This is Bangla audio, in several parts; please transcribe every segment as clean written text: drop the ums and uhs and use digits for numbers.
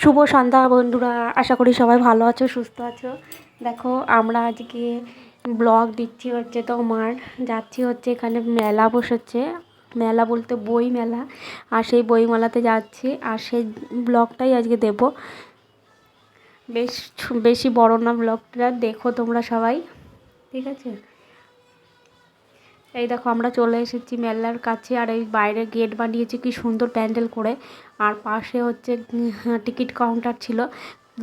শুভ সন্ধ্যা বন্ধুরা, আশা করি সবাই ভালো আছো, সুস্থ আছো। দেখো আমরা আজকে ব্লগ দিচ্ছি হচ্ছে তোমার যাচ্ছি হচ্ছে এখানে মেলা বসেছে, মেলা বলতে বই মেলা, আর সেই বই মেলাতে যাচ্ছি আর সেই ব্লগটাই আজকে দেব। বেশি বড় না ব্লগটা, দেখো তোমরা সবাই, ঠিক আছে। এই দেখো আমরা চলে এসেছি মেলার কাছে, আর এই বাইরে গেট বানিয়েছে কি সুন্দর প্যান্ডেল করে, আর পাশে হচ্ছে টিকিট কাউন্টার ছিল,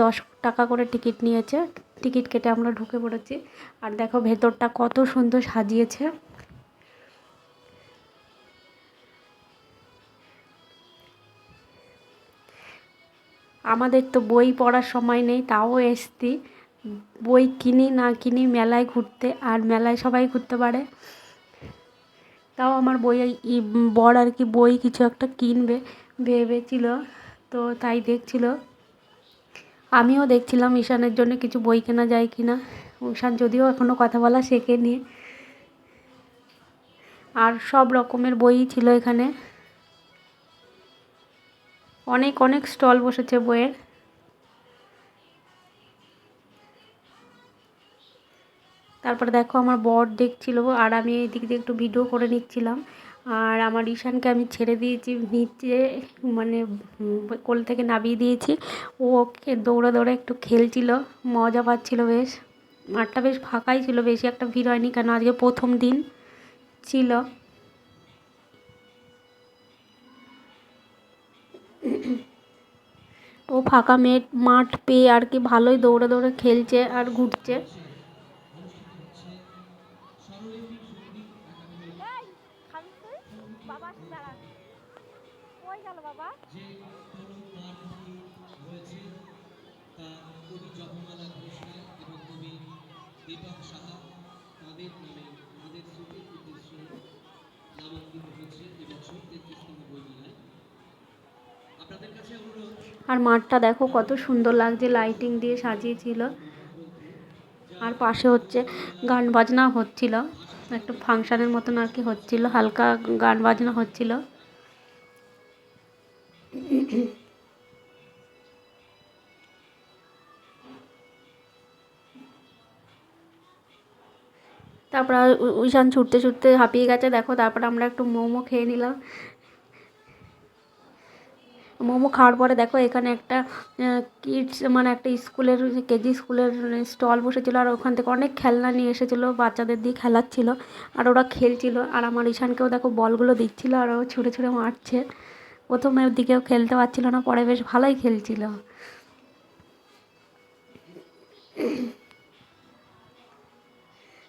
10 টাকা করে টিকিট নিয়েছে। টিকিট কেটে আমরা ঢুকে পড়েছি, আর দেখো ভেতরটা কত সুন্দর সাজিয়েছে। আমাদের তো বই পড়ার সময় নেই, তাও এসছি বই কিনি না কিনি মেলায় ঘুরতে, আর মেলায় সবাই ঘুরতে পারে। তাও আমার বর আর কি বই কিছু একটা কিনবে ভেবেছিল, তো তাই দেখছিল। আমিও দেখছিলাম ঈশানের জন্য কিছু বই কেনা যায় কি না। ঈশান যদিও এখনও কথা বলা শেখেনি, আর সব রকমের বই ছিল এখানে, অনেক অনেক স্টল বসেছে বইয়ের। তারপরে দেখো আমার বর দেখছিল, আর আমি এই দিক দিয়ে একটু ভিডিও করে নিচ্ছিলাম। আর আমার ঈশানকে আমি ছেড়ে দিয়েছি নিচে, মানে কোল থেকে নামিয়ে দিয়েছি। ও দৌড়ে দৌড়ে একটু খেলছিল, মজা পাচ্ছিল বেশ। মাঠটা বেশ ফাঁকাই ছিল, বেশি একটা ভিড় হয়নি, কেন আজকে প্রথম দিন ছিল। ও ফাঁকা মাঠ পেয়ে আর কি ভালোই দৌড়ে দৌড়ে খেলছে আর ঘুরছে। আর মাঠটা দেখো কত সুন্দর লাগছে, লাইটিং দিয়ে সাজিয়েছিল। আর পাশে হচ্ছে গান বাজনা হচ্ছিল, একটা ফাংশানের মতন আর কি হচ্ছিল, হালকা গান বাজনা হচ্ছিল। তারপর ঈশান ছুটতে ছুটতে হাঁপিয়ে গেছে দেখো। তারপর আমরা একটু মোমো খেয়ে নিলাম। মোমো খাওয়ার পরে দেখো এখানে একটা কিডস মানে একটা স্কুলের কেজি স্কুলের স্টল বসেছিলো, আর ওখান থেকে অনেক খেলনা নিয়ে এসেছিলো, বাচ্চাদের দিয়ে খেলাচ্ছিল, আর ওরা খেলছিল। আর আমার ঈশানকেও দেখো বলগুলো দিচ্ছিলো, আর ও ছুঁড়ে ছুঁড়ে মারছে। প্রথমের দিকেও খেলতে পারছিল না, পরে বেশ ভালোই খেলছিল।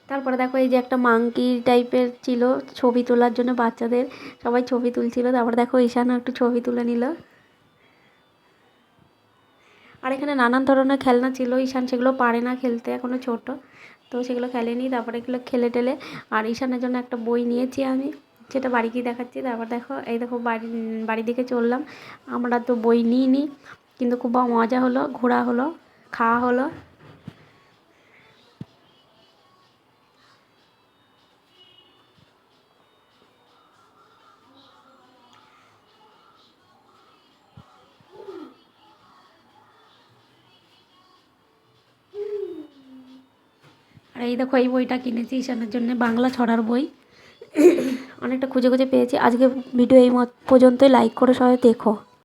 তারপরে দেখো এই যে একটা মাংকি টাইপের ছিল, ছবি তোলার জন্য বাচ্চাদের, সবাই ছবি তুলছিল। তারপরে দেখো ঈশানও একটু ছবি তুলে নিল। আর এখানে নানান ধরনের খেলনা ছিল, ঈশান সেগুলো পারে না খেলতে, এখনও ছোট, তো সেগুলো খেলেনি। তারপরে এগুলো খেলে টেলে, আর ঈশানের জন্য একটা বই নিয়েছি আমি, সেটা বাড়ি গিয়ে দেখাচ্ছি। তারপর দেখো এই দেখো বাড়ির দিকে চললাম। আমরা তো বই নিইনি, কিন্তু খুব মজা হলো, ঘোরা হলো, খাওয়া হলো। আর এই দেখো এই বইটা কিনেছি ঈশানের জন্য, বাংলা ছড়ার বই। অনেকটা খুঁজে খুঁজে পেয়েছি। আজকে ভিডিও এই পর্যন্তই, লাইক করে সবাই দেখো।